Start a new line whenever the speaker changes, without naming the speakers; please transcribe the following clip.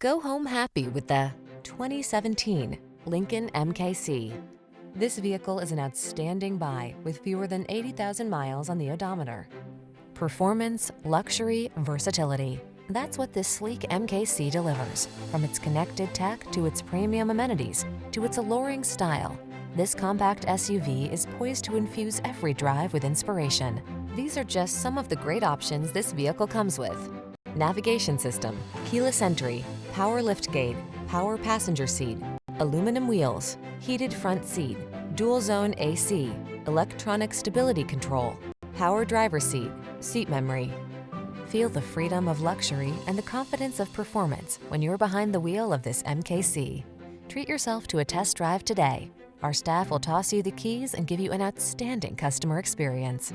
Go home happy with the 2017 Lincoln MKC. This vehicle is an outstanding buy with fewer than 80,000 miles on the odometer. Performance, luxury, versatility. That's what this sleek MKC delivers. From its connected tech to its premium amenities to its alluring style, this compact SUV is poised to infuse every drive with inspiration. These are just some of the great options this vehicle comes with: navigation system, keyless entry, power liftgate, power passenger seat, aluminum wheels, heated front seat, dual zone AC, electronic stability control, power driver seat, seat memory. Feel the freedom of luxury and the confidence of performance when you're behind the wheel of this MKC. Treat yourself to a test drive today. Our staff will toss you the keys and give you an outstanding customer experience.